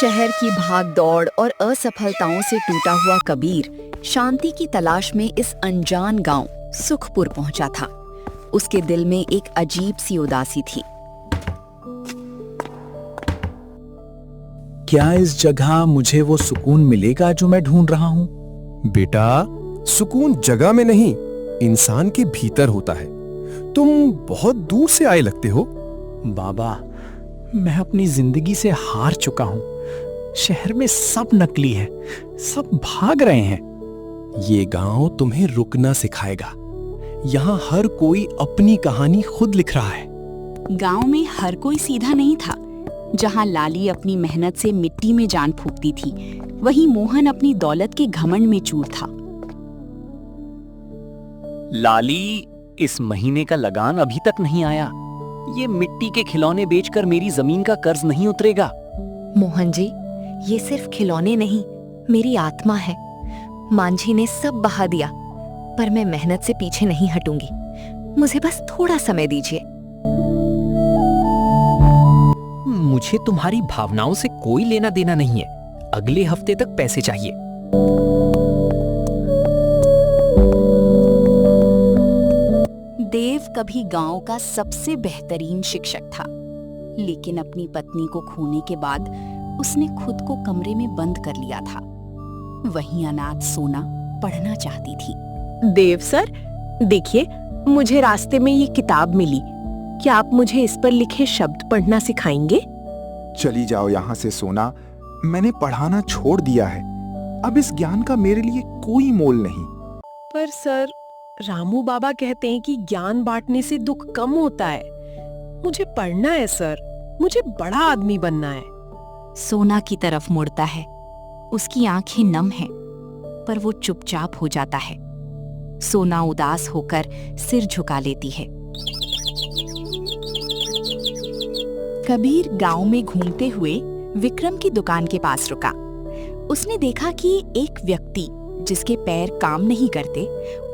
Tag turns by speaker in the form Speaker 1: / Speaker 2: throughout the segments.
Speaker 1: शहर की भाग-दौड़ और असफलताओं से टूटा हुआ कबीर शांति की तलाश में इस अनजान गांव सुखपुर पहुंचा था। उसके दिल में एक अजीब सी उदासी थी।
Speaker 2: क्या इस जगह मुझे वो सुकून मिलेगा जो मैं ढूंढ रहा हूँ?
Speaker 3: बेटा, सुकून जगह में नहीं, इंसान के भीतर होता है। तुम बहुत दूर से आए लगते हो।
Speaker 2: बाबा, मैं अपनी जिंदगी से हार चुका हूँ। शहर में सब नकली है, सब भाग रहे हैं।
Speaker 3: ये गांव तुम्हें रुकना सिखाएगा। यहाँ हर कोई अपनी कहानी खुद लिख रहा है।
Speaker 1: गांव में हर कोई सीधा नहीं था। जहां लाली अपनी मेहनत से मिट्टी में जान फूंकती थी, वहीं मोहन अपनी दौलत के घमंड में चूर था।
Speaker 4: लाली, इस महीने का लगान अभी तक नहीं आया। ये मिट्टी के खिलौने बेचकर मेरी जमीन का कर्ज नहीं उतरेगा।
Speaker 5: मोहन जी, ये सिर्फ खिलौने नहीं, मेरी आत्मा है। मांझी ने सब बहा दिया, पर मैं मेहनत से पीछे नहीं हटूंगी। मुझे बस थोड़ा समय दीजिए।
Speaker 6: मुझे तुम्हारी भावनाओं से कोई लेना देना नहीं है। अगले हफ्ते तक पैसे चाहिए।
Speaker 1: देव कभी गांव का सबसे बेहतरीन शिक्षक था, लेकिन अपनी पत्नी को खोने के बाद उसने खुद को कमरे में बंद कर लिया था। वहीं अनाथ सोना पढ़ना चाहती थी।
Speaker 7: देव सर, देखिए, मुझे रास्ते में ये किताब मिली। क्या आप मुझे इस पर लिखे शब्द पढ़ना सिखाएंगे?
Speaker 8: चली जाओ यहाँ से सोना, मैंने पढ़ाना छोड़ दिया है। अब इस ज्ञान का मेरे लिए कोई मोल नहीं।
Speaker 7: पर सर, रामू बाबा कहते हैं कि ज्ञान बांटने से दुख कम होता है। मुझे पढ़ना है सर, मुझे बड़ा आदमी बनना है।
Speaker 1: सोना की तरफ मुड़ता है। उसकी आंखें नम हैं, पर वो चुपचाप हो जाता है। सोना उदास होकर सिर झुका लेती है। कबीर गांव में घूमते हुए विक्रम की दुकान के पास रुका। उसने देखा कि एक व्यक्ति जिसके पैर काम नहीं करते,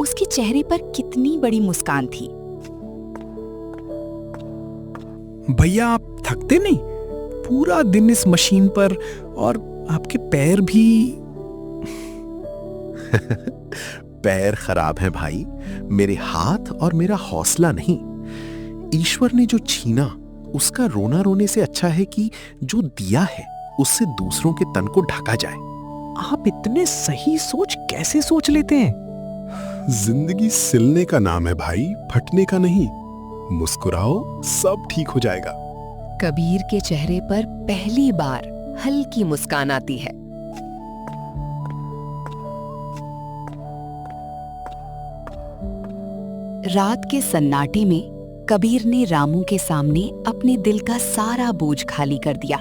Speaker 1: उसके चेहरे पर कितनी बड़ी मुस्कान थी।
Speaker 2: भैया, आप थकते नहीं? पूरा दिन इस मशीन पर, और आपके पैर भी।
Speaker 3: पैर खराब हैं भाई, मेरे हाथ और मेरा हौसला नहीं। ईश्वर ने जो छीना, उसका रोना रोने से अच्छा है कि जो दिया है उससे दूसरों के तन को ढका जाए।
Speaker 2: आप इतने सही सोच कैसे सोच लेते हैं?
Speaker 3: जिंदगी सिलने का नाम है भाई, फटने का नहीं। मुस्कुराओ, सब ठीक हो जाएगा।
Speaker 5: कबीर के चेहरे पर पहली बार हल्की मुस्कान आती है।
Speaker 1: रात के सन्नाटे में कबीर ने रामू के सामने अपने दिल का सारा बोझ खाली कर दिया।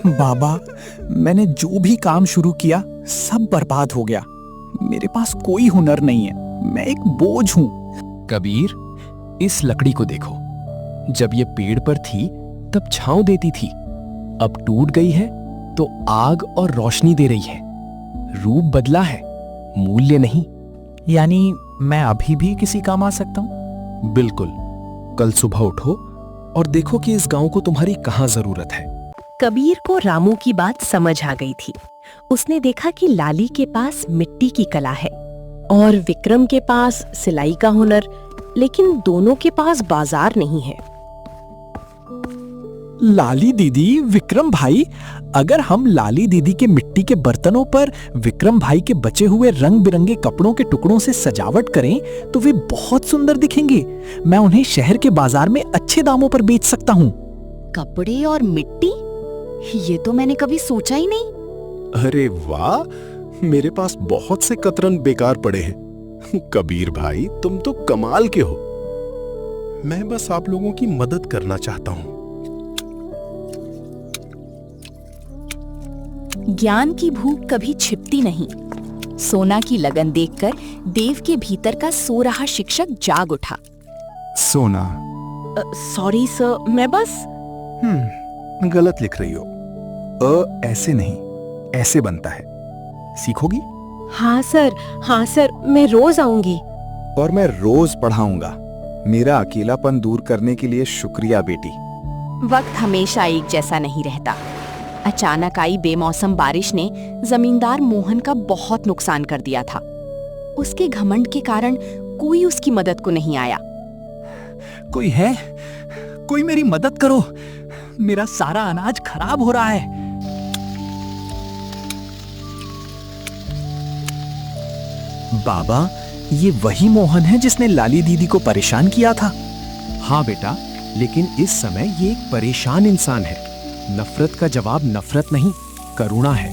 Speaker 2: बाबा, मैंने जो भी काम शुरू किया सब बर्बाद हो गया। मेरे पास कोई हुनर नहीं है, मैं एक बोझ हूँ।
Speaker 3: कबीर, इस लकड़ी को देखो। जब ये पेड़ पर थी तब छांव देती थी, अब टूट गई है तो आग और रोशनी दे रही है। रूप बदला है, मूल्य नहीं।
Speaker 2: यानी मैं अभी भी किसी काम आ सकता हूँ?
Speaker 3: बिल्कुल। कल सुबह उठो और देखो कि इस गांव को तुम्हारी कहाँ जरूरत है।
Speaker 7: कबीर को रामू की बात समझ आ गई थी। उसने देखा कि लाली के पास मिट्टी की कला है और विक्रम के पास सिलाई का हुनर, लेकिन दोनों के पास बाजार नहीं है।
Speaker 2: लाली दीदी, विक्रम भाई, अगर हम लाली दीदी के मिट्टी के बर्तनों पर विक्रम भाई के बचे हुए रंग बिरंगे कपड़ों के टुकड़ों से सजावट करें तो वे बहुत सुंदर दिखेंगे। मैं उन्हें शहर के बाजार में अच्छे दामों पर बेच सकता हूँ।
Speaker 1: कपड़े और मिट्टी, ये तो मैंने कभी सोचा ही नहीं।
Speaker 3: अरे वाह, मेरे पास बहुत से कतरन बेकार पड़े हैं। कबीर भाई, तुम तो कमाल के हो। मैं बस आप लोगों की मदद करना चाहता हूँ।
Speaker 1: ज्ञान की भूख कभी छिपती नहीं। सोना की लगन देखकर देव के भीतर का सो रहा शिक्षक जाग उठा।
Speaker 8: सोना,
Speaker 7: सॉरी सर, मैं बस।
Speaker 8: गलत लिख रही हो। ऐसे नहीं, ऐसे बनता है। सीखोगी?
Speaker 7: हाँ सर, मैं रोज आऊंगी।
Speaker 8: और मैं रोज पढ़ाऊंगा। मेरा अकेलापन दूर करने के लिए शुक्रिया बेटी।
Speaker 1: वक्त हमेशा एक जैसा नहीं रहता। अचानक आई बेमौसम बारिश ने जमींदार मोहन का बहुत नुकसान कर दिया था। उसके घमंड के कारण कोई उसकी मदद को नहीं आया।
Speaker 2: कोई है? कोई मेरी मदद करो, मेरा सारा अनाज खराब हो रहा है। बाबा, ये वही मोहन है जिसने लाली दीदी को परेशान किया था।
Speaker 3: हाँ बेटा, लेकिन इस समय ये एक परेशान इंसान है। नफरत का जवाब नफरत नहीं, करुणा है।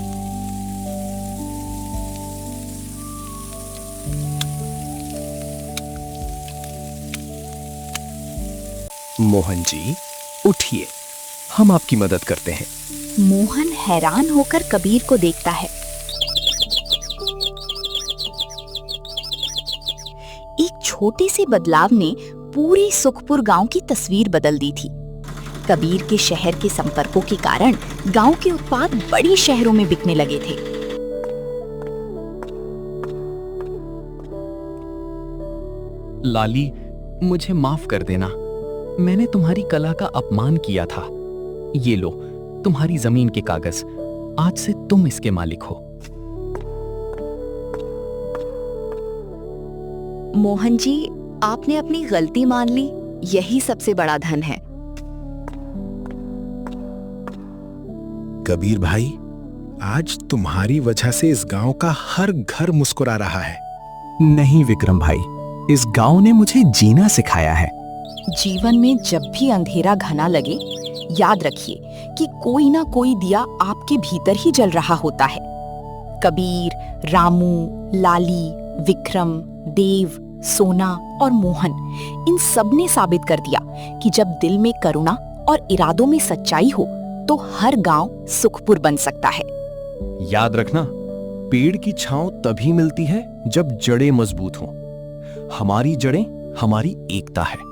Speaker 3: मोहन जी, उठिए, हम आपकी मदद करते हैं।
Speaker 1: मोहन हैरान होकर कबीर को देखता है। एक छोटे से बदलाव ने पूरी सुखपुर गांव की तस्वीर बदल दी थी। कबीर के शहर के संपर्कों के कारण गांव के उत्पाद बड़ी शहरों में बिकने लगे थे।
Speaker 6: लाली, मुझे माफ कर देना, मैंने तुम्हारी कला का अपमान किया था। ये लो तुम्हारी जमीन के कागज, आज से तुम इसके मालिक हो।
Speaker 1: मोहन जी, आपने अपनी गलती मान ली, यही सबसे बड़ा धन है।
Speaker 3: कबीर भाई, आज तुम्हारी वजह से इस गांव का हर घर मुस्कुरा रहा है।
Speaker 2: नहीं विक्रम भाई, इस गांव ने मुझे जीना सिखाया है।
Speaker 1: जीवन में जब भी अंधेरा घना लगे, याद रखिए कि कोई ना कोई दिया आपके भीतर ही जल रहा होता है। कबीर, रामू, लाली, विक्रम, देव, सोना और मोहन, इन सब ने साबित कर दिया कि जब दिल में करुणा और इरादों में सच्चाई हो तो हर गांव सुखपुर बन सकता है।
Speaker 3: याद रखना, पेड़ की छांव तभी मिलती है जब जड़ें मजबूत हों। हमारी जड़ें हमारी एकता है।